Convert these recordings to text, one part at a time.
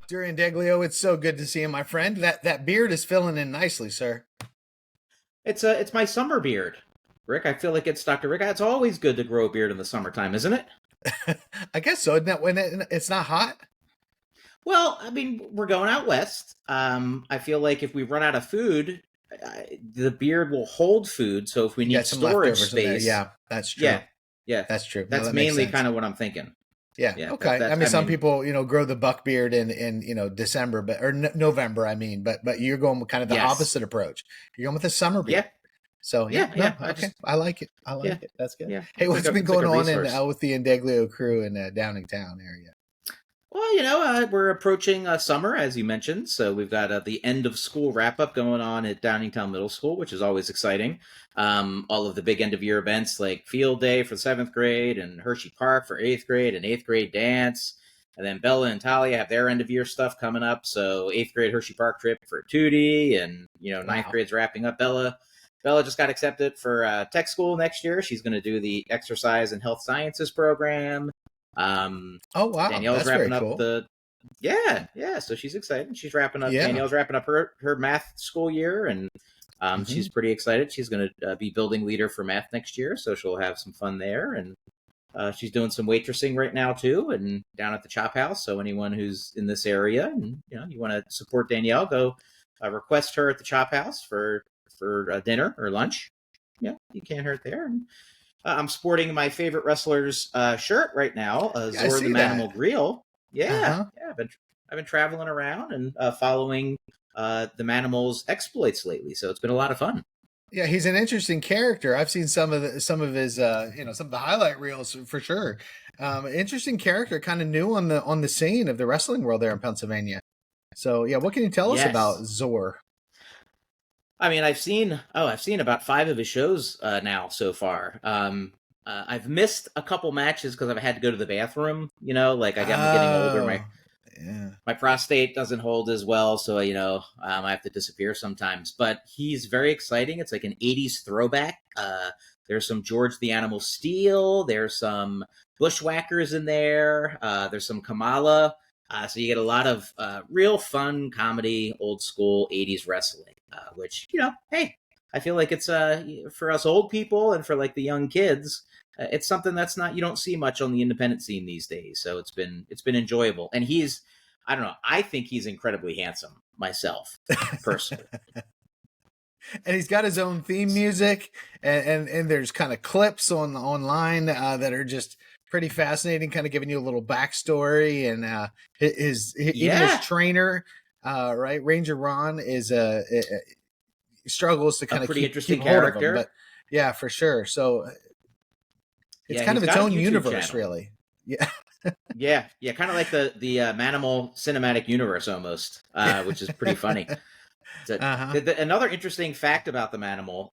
Durian Deglio, it's so good to see you, my friend. That beard is filling in nicely, sir. It's my summer beard, Rick. I feel like it's Dr. Rick. It's always good to grow a beard in the summertime, isn't it? I guess so. Isn't that when it's not hot? Well, I mean, we're going out west. I feel like if we run out of food, the beard will hold food. So if we You got need some storage leftovers in there. space, Yeah, that's true. yeah, yeah, That's true. No, that's that makes mainly sense. kind of what I'm thinking. Yeah. Yeah, Okay. I that mean, I some mean, people, grow the buck beard in December, but or November. I mean, but you're going with kind of the yes, opposite approach. You're going with the summer beard. yeah, So yeah, yeah, no, yeah. I okay. just I like it. I yeah, like it. That's good. yeah. Hey, what's been It's like going a on in resource. with the Indeglio crew in Downingtown area? Well, we're approaching summer, as you mentioned. So we've got the end of school wrap up going on at Downingtown Middle School, which is always exciting. All of the big end of year events like Field Day for seventh grade and Hershey Park for eighth grade and eighth grade dance. And then Bella and Talia have their end of year stuff coming up. So eighth grade Hershey Park trip for Tootie, and ninth Wow. grade's wrapping up. Bella just got accepted for tech school next year. She's going to do the exercise and health sciences program. Oh wow, Danielle's that's very wrapping up cool. the yeah, so she's excited. She's wrapping up Yeah. Danielle's wrapping up her math school year, and Hmm. she's pretty excited. She's going to be building leader for math next year, so she'll have some fun there. And she's doing some waitressing right now too, and down at the Chop House. So anyone who's in this area and you want to support Danielle, go request her at the Chop House for dinner or lunch. Yeah, you can't hurt there. And I'm sporting my favorite wrestler's shirt right now, Yeah, I Zora the see that. Manimal Grill. Yeah, Uh-huh. yeah. I've been traveling around and following the Manimal's exploits lately, so it's been a lot of fun. Yeah, he's an interesting character. I've seen some of his some of the highlight reels for sure. Interesting character, kind of new on the scene of the wrestling world there in Pennsylvania. So yeah, what can you tell us about Yes, Zor? I mean I've seen about 5 of his shows now so far. I've missed a couple matches because I've had to go to the bathroom. Like I'm getting older. Oh, yeah. My prostate doesn't hold as well, so I have to disappear sometimes. But he's very exciting. It's like an '80s throwback. There's some George the Animal Steel. There's some Bushwhackers in there. There's some Kamala. So you get a lot of real fun comedy, old school '80s wrestling. Which hey, I feel like it's for us old people and for like the young kids. It's something that's not you don't see much on the independent scene these days. So it's been enjoyable, and he's I don't know. I think he's incredibly handsome myself, personally. And he's got his own theme music, and there's kind of clips online that are just pretty fascinating, kind of giving you a little backstory. And even his Yeah, trainer, right, Ranger Ron, is struggles to a kind of pretty keep interesting hold of him, character. but yeah, for sure. So it's Yeah, kind he's of its got a own YouTube universe, channel. really. Yeah, Yeah, yeah, kind of like the Manimal cinematic universe almost, yeah. which is pretty funny. Uh-huh. Another interesting fact about the Manimal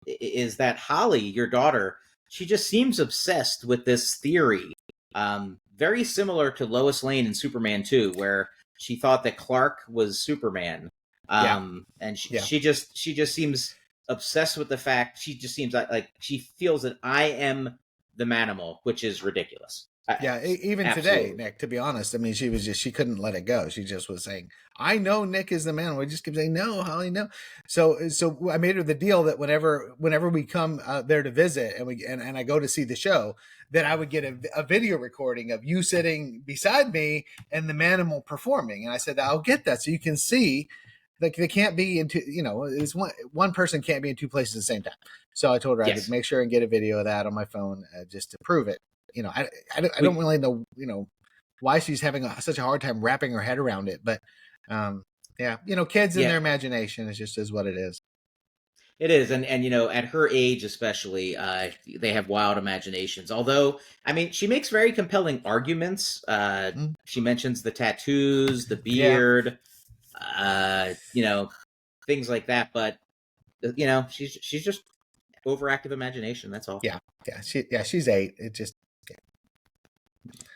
is that Holly, your daughter, she just seems obsessed with this theory, very similar to Lois Lane in Superman 2, where she thought that Clark was Superman, Yeah, and yeah. she just seems obsessed with the fact. She just seems like she feels that I am the Manimal, which is ridiculous. Yeah, even today, Absolutely. Nick, to be honest, I mean, she couldn't let it go. She just was saying, I know Nick is the man. We just kept saying, no, Holly, no. So I made her the deal that whenever we come there to visit and I go to see the show, that I would get a video recording of you sitting beside me and the manimal performing. And I said, I'll get that so you can see. Like they can't be in two, it's one person can't be in two places at the same time. So I told her I could Yes. make sure and get a video of that on my phone just to prove it. I don't We really know, why she's having such a hard time wrapping her head around it. But yeah, kids and yeah, their imagination is just is what it is. it is, and at her age especially, they have wild imaginations. Although, I mean, she makes very compelling arguments. Mm, She mentions the tattoos, the yeah, beard, uh, you know, things like that. But she's just overactive imagination. That's all. yeah, she's 8. It just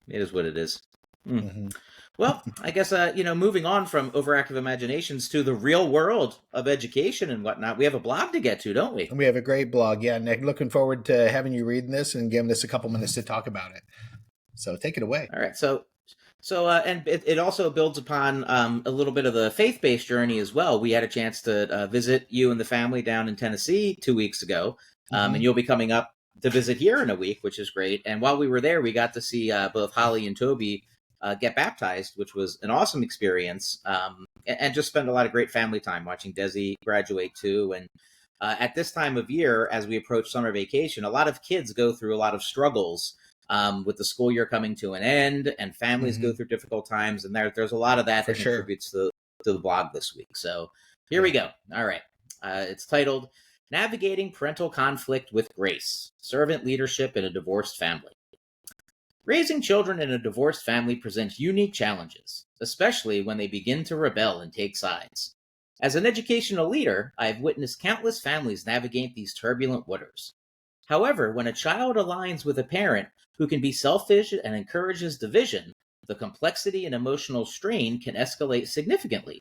It is what it is. Hmm. mhm. Well, I guess moving on from overactive imaginations to the real world of education and whatnot, we have a blog to get to, don't we? And we have a great blog. Yeah, Nick, looking forward to having you reading this and giving us a couple minutes to talk about it. So take it away. All right. So So, and it also builds upon a little bit of the faith-based journey as well. We had a chance to visit you and the family down in Tennessee 2 weeks ago, and Hmm. you'll be coming up to visit here in a week, which is great. And while we were there, we got to see both Holly and Toby get baptized, which was an awesome experience, and just spend a lot of great family time watching Desi graduate too. And at this time of year, as we approach summer vacation, a lot of kids go through a lot of struggles with the school year coming to an end, and families go Hmm. through difficult times, and there's a lot of that For that sure. contributes to the blog this week. So here we Yeah. go. All right. It's titled Navigating Parental Conflict with Grace, Servant Leadership in a Divorced Family. Raising children in a divorced family presents unique challenges, especially when they begin to rebel and take sides. As an educational leader, I have witnessed countless families navigate these turbulent waters. However, when a child aligns with a parent who can be selfish and encourages division, the complexity and emotional strain can escalate significantly.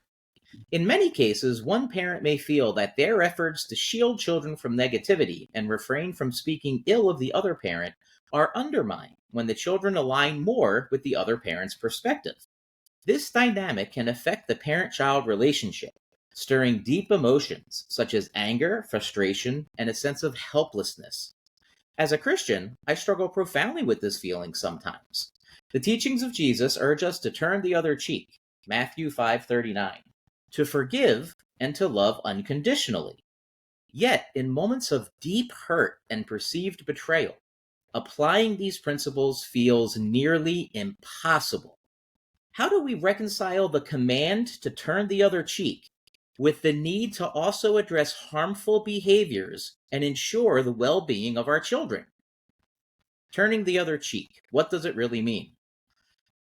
In many cases, one parent may feel that their efforts to shield children from negativity and refrain from speaking ill of the other parent are undermined when the children align more with the other parent's perspective. This dynamic can affect the parent child relationship, stirring deep emotions such as anger, frustration, and a sense of helplessness. As a Christian, I struggle profoundly with this feeling sometimes. The teachings of Jesus urge us to turn the other cheek, Matthew 5:39, to forgive and to love unconditionally. Yet, in moments of deep hurt and perceived betrayal, applying these principles feels nearly impossible. How do we reconcile the command to turn the other cheek with the need to also address harmful behaviors and ensure the well being of our children? Turning the other cheek. What does it really mean?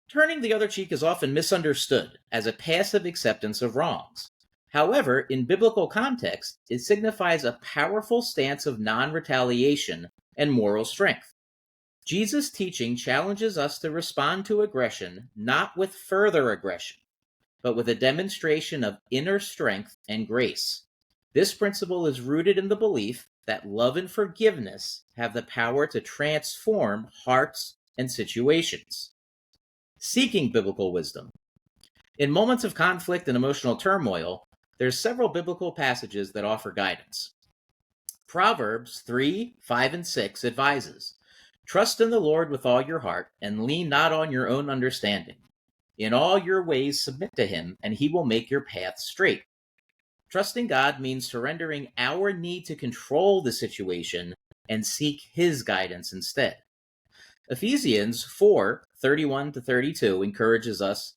Turning the other cheek is often misunderstood as a passive acceptance of wrongs. However, in biblical context, it signifies a powerful stance of non retaliation and moral strength. Jesus' teaching challenges us to respond to aggression not with further aggression, but with a demonstration of inner strength and grace. This principle is rooted in the belief that love and forgiveness have the power to transform hearts and situations. Seeking biblical wisdom. In moments of conflict and emotional turmoil, there's several biblical passages that offer guidance. Proverbs 3, 5, and 6 advises, Trust in the Lord with all your heart, and lean not on your own understanding. In all your ways submit to him, and he will make your path straight. Trusting God means surrendering our need to control the situation and seek his guidance instead. Ephesians 4:31-32 encourages us,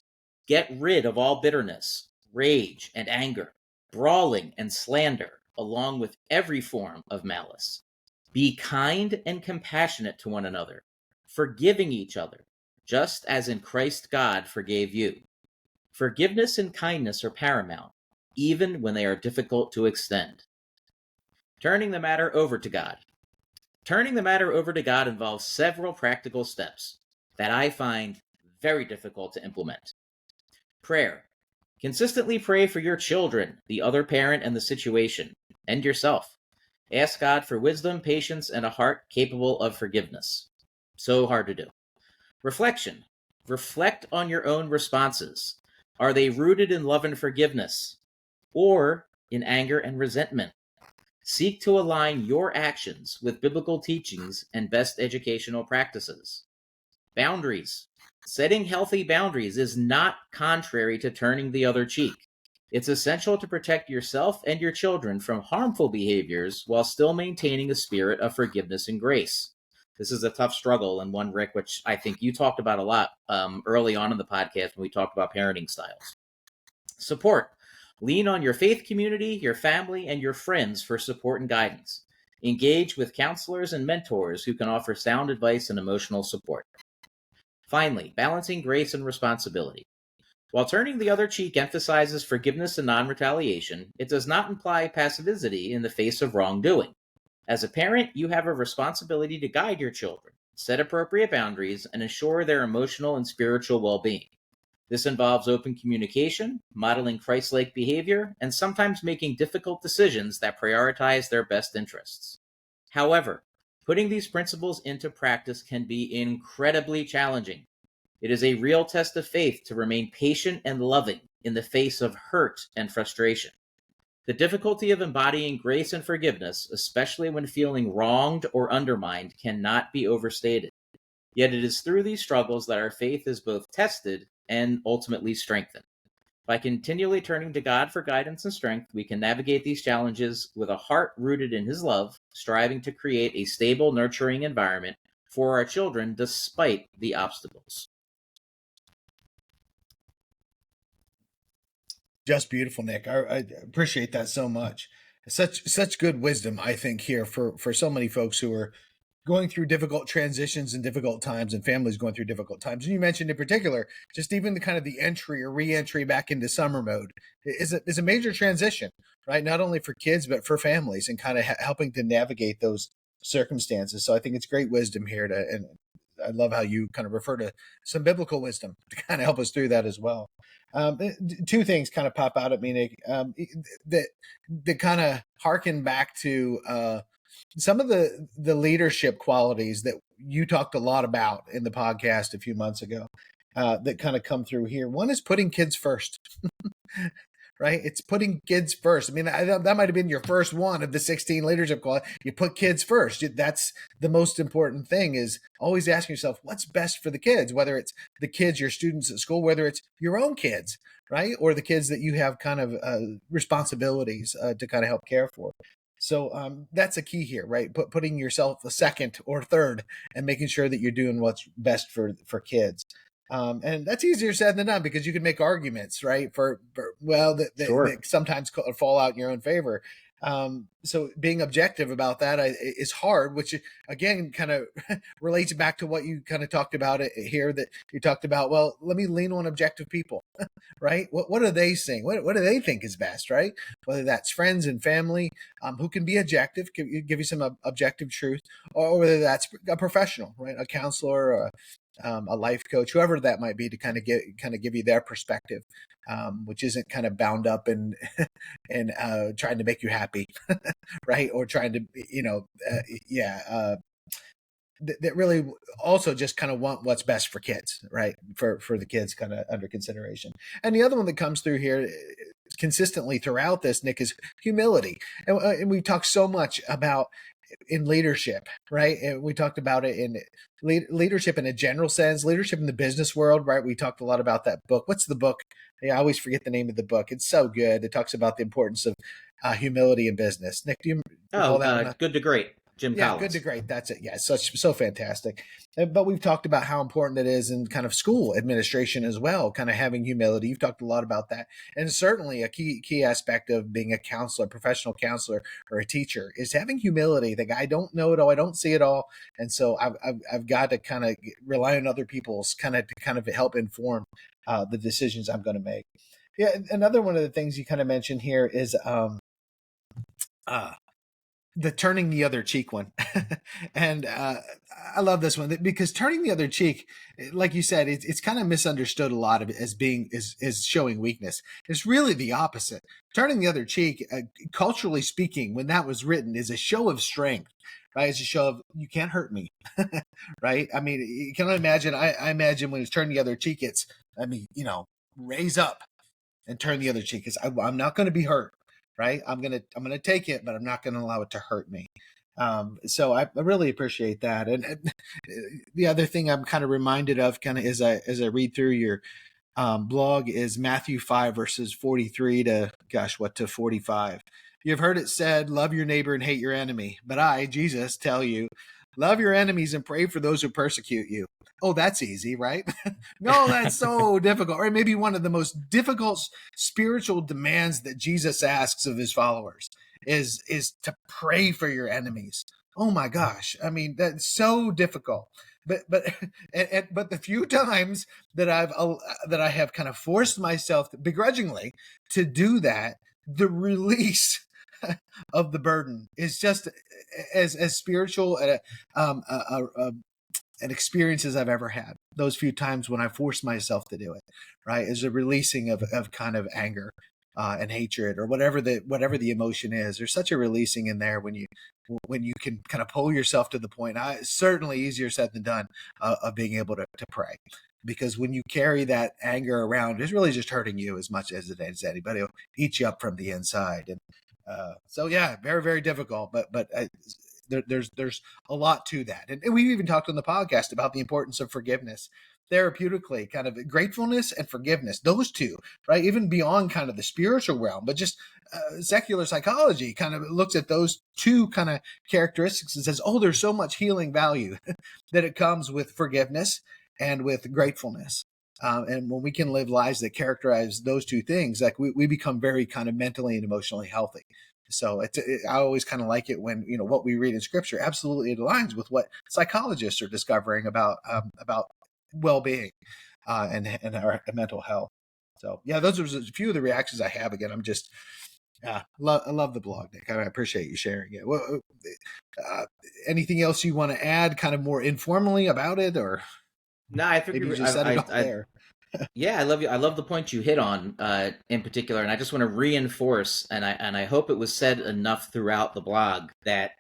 get rid of all bitterness, rage, and anger, brawling and slander, along with every form of malice. Be kind and compassionate to one another, forgiving each other, just as in Christ God forgave you. Forgiveness and kindness are paramount, even when they are difficult to extend. Turning the matter over to God. Turning the matter over to God involves several practical steps that I find very difficult to implement. Prayer. Consistently pray for your children, the other parent, and the situation, and yourself. Ask God for wisdom, patience, and a heart capable of forgiveness. So hard to do. Reflection. Reflect on your own responses. Are they rooted in love and forgiveness, or in anger and resentment? Seek to align your actions with biblical teachings and best educational practices. Boundaries. Setting healthy boundaries is not contrary to turning the other cheek. It's essential to protect yourself and your children from harmful behaviors while still maintaining a spirit of forgiveness and grace. This is a tough struggle, and one, Rick, which I think you talked about a lot early on in the podcast when we talked about parenting styles. Support. Lean on your faith community, your family, and your friends for support and guidance. Engage with counselors and mentors who can offer sound advice and emotional support. Finally, balancing grace and responsibility. While turning the other cheek emphasizes forgiveness and non retaliation, it does not imply passivity in the face of wrongdoing. As a parent, you have a responsibility to guide your children, set appropriate boundaries, and ensure their emotional and spiritual well being. This involves open communication, modeling Christ like behavior, and sometimes making difficult decisions that prioritize their best interests. However, putting these principles into practice can be incredibly challenging. It is a real test of faith to remain patient and loving in the face of hurt and frustration. The difficulty of embodying grace and forgiveness, especially when feeling wronged or undermined, cannot be overstated. Yet it is through these struggles that our faith is both tested and ultimately strengthened. By continually turning to God for guidance and strength, we can navigate these challenges with a heart rooted in His love, striving to create a stable, nurturing environment for our children despite the obstacles. Just beautiful, Nick. I appreciate that so much. Such good wisdom, I think, here for so many folks who are going through difficult transitions and difficult times, and families going through difficult times. And you mentioned in particular, just even the kind of the entry or re-entry back into summer mode is a major transition, right? Not only for kids, but for families, and kind of helping to navigate those circumstances. So I think it's great wisdom here and I love how you kind of refer to some biblical wisdom to kind of help us through that as well. Two things kind of pop out at me, Nick, that kind of harken back to some of the leadership qualities that you talked a lot about in the podcast a few months ago, that kind of come through here. One is putting kids first. Right? It's putting kids first. I mean, that might have been your first one of the 16 leadership qualities. You put kids first. That's the most important thing, is always asking yourself, what's best for the kids, whether it's the kids, your students at school, whether it's your own kids, right? Or the kids that you have kind of responsibilities to kind of help care for. So that's a key here, right? Putting yourself a second or third and making sure that you're doing what's best for kids. And that's easier said than done, because you can make arguments, right? Sure. That sometimes fall out in your own favor. So being objective about that is hard, which again kind of relates back to what you kind of talked about here, that you talked about, well, let me lean on objective people, right? What are they saying? What do they think is best, right? Whether that's friends and family, who can be objective, give you some objective truth, or whether that's a professional, right? A counselor, or a life coach, whoever that might be, to kind of give you their perspective, which isn't kind of bound up in trying to make you happy, right? Or trying to, that really also just kind of want what's best for kids, right? For the kids kind of under consideration. And the other one that comes through here consistently throughout this, Nick, is humility. And we talk so much about in leadership, right? And we talked about it in leadership in a general sense, leadership in the business world, right? We talked a lot about that book. What's the book? I always forget the name of the book. It's so good. It talks about the importance of humility in business. Nick, do you recall that one? Good to Great. Jim Collins. Good to Great. That's it. Yeah, so fantastic. But we've talked about how important it is in kind of school administration as well, kind of having humility. You've talked a lot about that. And certainly a key aspect of being a counselor, professional counselor, or a teacher, is having humility. Like, I don't know it all. I don't see it all. And so I've got to kind of rely on other people's to kind of help inform the decisions I'm going to make. Yeah. Another one of the things you kind of mentioned here is the turning the other cheek one. And I love this one, because turning the other cheek, like you said, it's kind of misunderstood a lot of it as being is showing weakness. It's really the opposite. Turning the other cheek, culturally speaking, when that was written, is a show of strength, right? It's a show of, you can't hurt me, right? I mean, you can imagine, I imagine when it's turning the other cheek, it's, raise up and turn the other cheek, because I'm not going to be hurt. Right, I'm gonna take it, but I'm not gonna allow it to hurt me. So I really appreciate that. And the other thing I'm kind of reminded of, kind of as I read through your blog, is Matthew 5 verses 43 to 45. You've heard it said, "Love your neighbor and hate your enemy." But I, Jesus, tell you, love your enemies and pray for those who persecute you. Oh, that's easy, right? No, that's so difficult. Or maybe one of the most difficult spiritual demands that Jesus asks of his followers is to pray for your enemies. Oh my gosh. I mean, that's so difficult. But the few times that I have kind of forced myself begrudgingly to do that, the release of the burden is just as spiritual an experience as I've ever had. Those few times when I forced myself to do it, right, is a releasing of kind of anger and hatred, or whatever the emotion is. There's such a releasing in there when you can kind of pull yourself to the point. Certainly easier said than done, of being able to pray. because when you carry that anger around, it's really just hurting you as much as it is anybody. It'll eat you up from the inside. And so, yeah, very, very difficult. But there's a lot to that. And we've even talked on the podcast about the importance of forgiveness therapeutically, kind of gratefulness and forgiveness, those two, right? Even beyond kind of the spiritual realm, but just secular psychology kind of looks at those two kind of characteristics and says, oh, there's so much healing value that it comes with forgiveness and with gratefulness. And when we can live lives that characterize those two things, like we become very kind of mentally and emotionally healthy. So I always kind of like it when, what we read in scripture absolutely aligns with what psychologists are discovering about well-being and our mental health. So yeah, those are a few of the reactions I have. Again, I'm just I love the blog, Nick. I appreciate you sharing it. Well, anything else you want to add, kind of more informally about it, or No, I maybe you figure just said it all I there? yeah, I love you. I love the point you hit on in particular, and I just want to reinforce, and I hope it was said enough throughout the blog that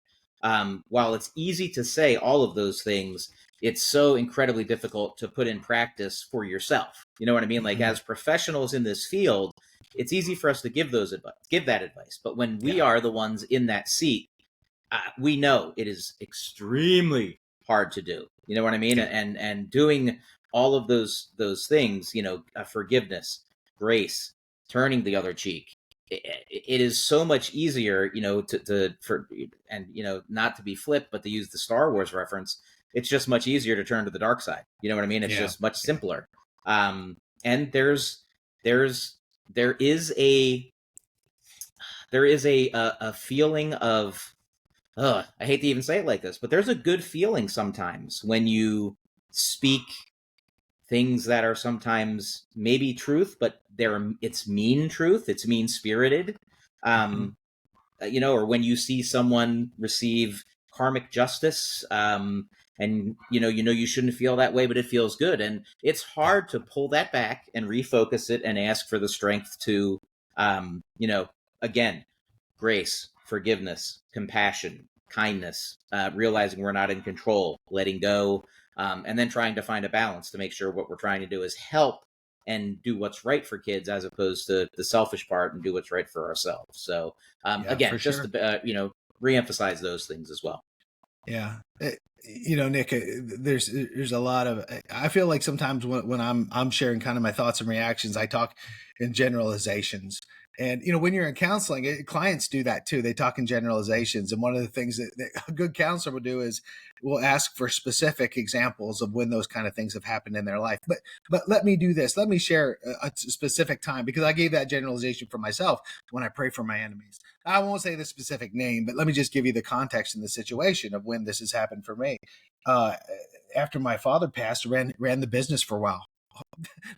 while it's easy to say all of those things, it's so incredibly difficult to put in practice for yourself. You know what I mean? Like Mm-hmm. as professionals in this field, it's easy for us to give that advice, but when we Yeah, are the ones in that seat, we know it is extremely hard to do. You know what I mean? yeah, And doing all of those things, forgiveness, grace, turning the other cheek. It is so much easier, not to be flip, but to use the Star Wars reference. It's just much easier to turn to the dark side. You know what I mean? It's yeah, just much yeah, simpler. And there's there is a a feeling of, I hate to even say it like this, but there's a good feeling sometimes when you speak things that are sometimes maybe truth, but it's mean truth, it's mean spirited. mm-hmm. Or when you see someone receive karmic justice, and you shouldn't feel that way, but it feels good, and it's Yeah, hard to pull that back and refocus it and ask for the strength to, again, grace, forgiveness, compassion, kindness, realizing we're not in control, letting go, and then trying to find a balance to make sure what we're trying to do is help and do what's right for kids as opposed to the selfish part and do what's right for ourselves. So yeah, for again, just sure. to reemphasize those things as well. Yeah. Nick, there's a lot of, I feel like sometimes when I'm sharing kind of my thoughts and reactions, I talk in generalizations. And, when you're in counseling, clients do that too. They talk in generalizations. And one of the things that a good counselor will do is will ask for specific examples of when those kind of things have happened in their life. But let me do this. Let me share a specific time, because I gave that generalization for myself when I pray for my enemies. I won't say the specific name, but let me just give you the context and the situation of when this has happened for me. Uh, After my father passed, ran the business for a while.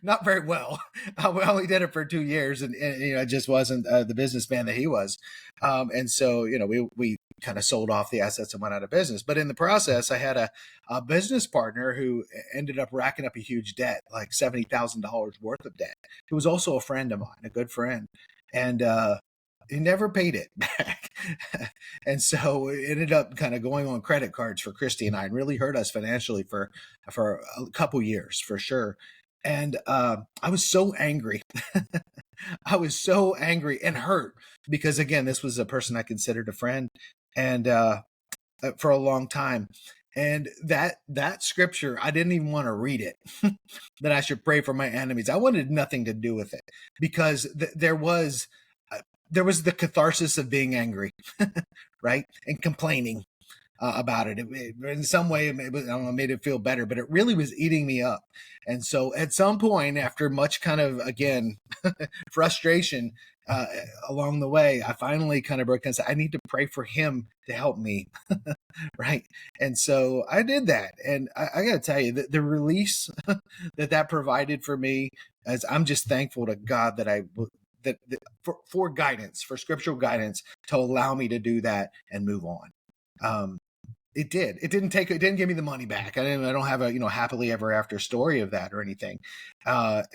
Not very well. We only did it for 2 years, and it just wasn't the businessman that he was. And so, we kind of sold off the assets and went out of business. But in the process, I had a business partner who ended up racking up a huge debt, like $70,000 worth of debt. He was also a friend of mine, a good friend. And he never paid it back. And so it ended up kind of going on credit cards for Christy and I, and really hurt us financially for a couple years for sure. And I was so angry. I was so angry and hurt because, again, this was a person I considered a friend, and for a long time. And that scripture, I didn't even want to read it. That I should pray for my enemies. I wanted nothing to do with it, because there was the catharsis of being angry, right, and complaining about it. In some way, I don't know, made it feel better, but it really was eating me up. And so, at some point, after much kind of, again, frustration along the way, I finally kind of broke and said, I need to pray for him to help me, right? And so I did that, and I got to tell you that the release that provided for me, as I'm just thankful to God that for guidance, for scriptural guidance, to allow me to do that and move on. It did. It didn't give me the money back. I don't have a happily ever after story of that or anything. But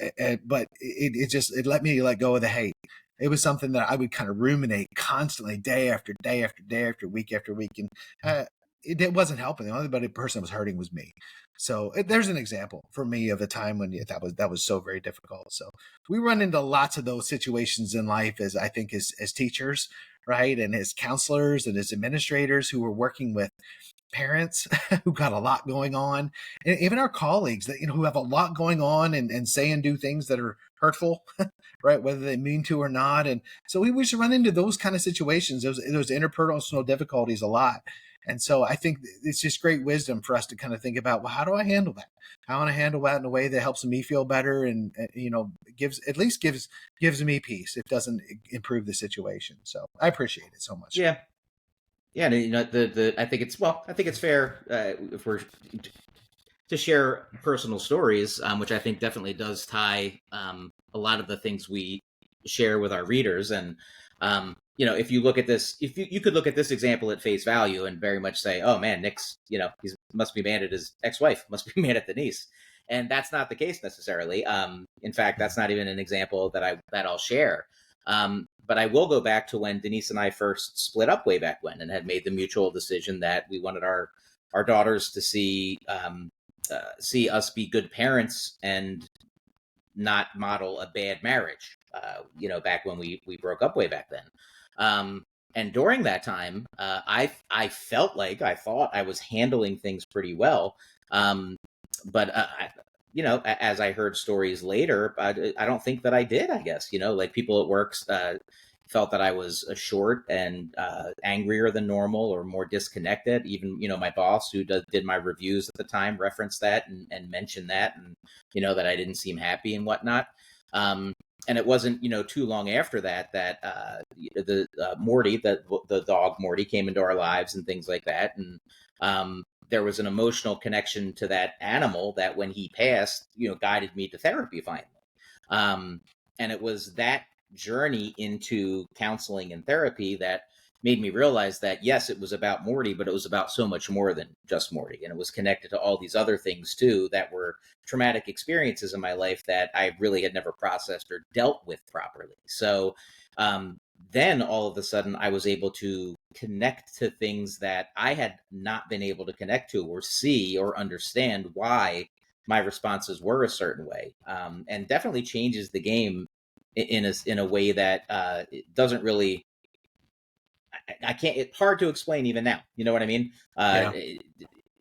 it let me let go of the hate. It was something that I would kind of ruminate constantly, day after day after day after week, and it wasn't helping. The only person that was hurting was me. So there's an example for me of a time when that was so very difficult. So we run into lots of those situations in life, as I think as teachers, right, and as counselors and as administrators who are working with parents who got a lot going on, and even our colleagues that who have a lot going on and say and do things that are hurtful, right, whether they mean to or not. And so we should run into those kind of situations, those interpersonal difficulties a lot. And so I think it's just great wisdom for us to kind of think about, well, how do I handle that? How do I handle that in a way that helps me feel better and gives me peace. It doesn't improve the situation. So I appreciate it so much. Yeah. Yeah, the I think it's fair if we're to share personal stories, which I think definitely does tie a lot of the things we share with our readers. And if you look at this, if you could look at this example at face value and very much say, "Oh man, Nick's he must be mad at his ex-wife, must be mad at the niece," and that's not the case necessarily. In fact, that's not even an example that I'll share. But I will go back to when Denise and I first split up way back when, and had made the mutual decision that we wanted our daughters to see us be good parents and not model a bad marriage. Back when we broke up way back then. And during that time, I felt like I thought I was handling things pretty well. But as I heard stories later, I don't think that I did. I guess like people at work felt that I was short and angrier than normal or more disconnected. Even my boss who did my reviews at the time referenced that and mentioned that, and that I didn't seem happy and whatnot. And it wasn't too long after that the Morty, the dog Morty, came into our lives and things like that. And there was an emotional connection to that animal that when he passed, guided me to therapy finally. And it was that journey into counseling and therapy that made me realize that, yes, it was about Morty, but it was about so much more than just Morty. And it was connected to all these other things too, that were traumatic experiences in my life that I really had never processed or dealt with properly. So then all of a sudden I was able to connect to things that I had not been able to connect to or see or understand why my responses were a certain way. And definitely changes the game in a way that it doesn't really, I can't, it's hard to explain even now. You know what I mean?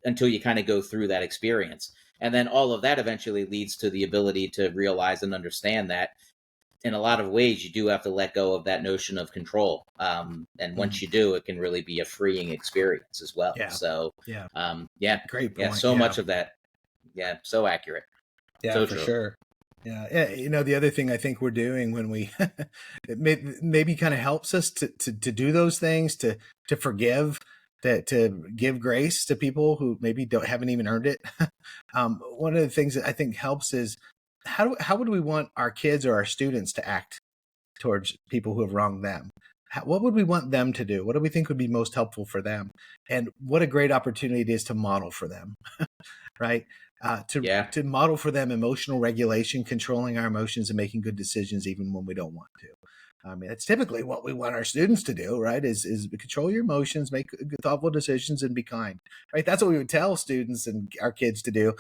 Until you kind of go through that experience. And then all of that eventually leads to the ability to realize and understand that in a lot of ways, you do have to let go of that notion of control. And once you do, it can really be a freeing experience as well. Yeah. So, yeah. Great point. Yeah. So much of that. Yeah. So accurate. Yeah, so for true. sure. Yeah. The other thing I think we're doing when we it maybe kind of helps us to do those things, to forgive, to give grace to people who maybe haven't even earned it. One of the things that I think helps is how would we want our kids or our students to act towards people who have wronged them? What would we want them to do? What do we think would be most helpful for them? And what a great opportunity it is to model for them, right? To model for them emotional regulation, controlling our emotions and making good decisions even when we don't want to. I mean, it's typically what we want our students to do, right? Is control your emotions, make thoughtful decisions, and be kind, right? That's what we would tell students and our kids to do.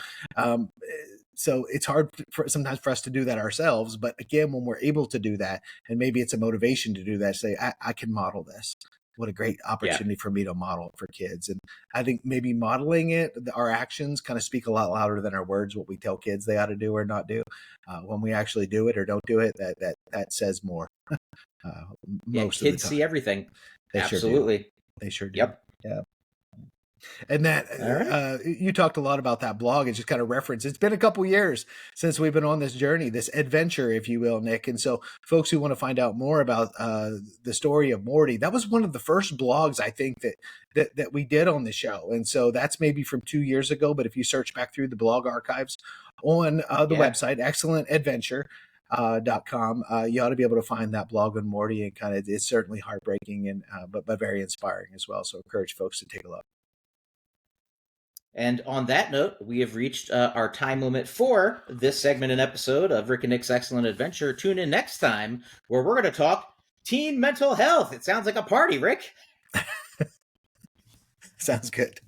So it's hard sometimes for us to do that ourselves. But again, when we're able to do that, and maybe it's a motivation to do that, say, I can model this. What a great opportunity for me to model it for kids. And I think maybe modeling it, our actions kind of speak a lot louder than our words, what we tell kids they ought to do or not do. When we actually do it or don't do it, that says more. Most of the time. Kids see everything. They Absolutely. Sure do. They sure do. Yep. Yeah. And that you talked a lot about that blog and just kind of reference. It's been a couple years since we've been on this journey, this adventure, if you will, Nick. And so folks who want to find out more about the story of Morty, that was one of the first blogs I think that we did on the show. And so that's maybe from 2 years ago. But if you search back through the blog archives on the website, excellentadventure.com, you ought to be able to find that blog on Morty, and kind of it's certainly heartbreaking and but very inspiring as well. So encourage folks to take a look. And on that note, we have reached our time limit for this segment and episode of Rick and Nick's Excellent Adventure. Tune in next time where we're going to talk teen mental health. It sounds like a party, Rick. Sounds good.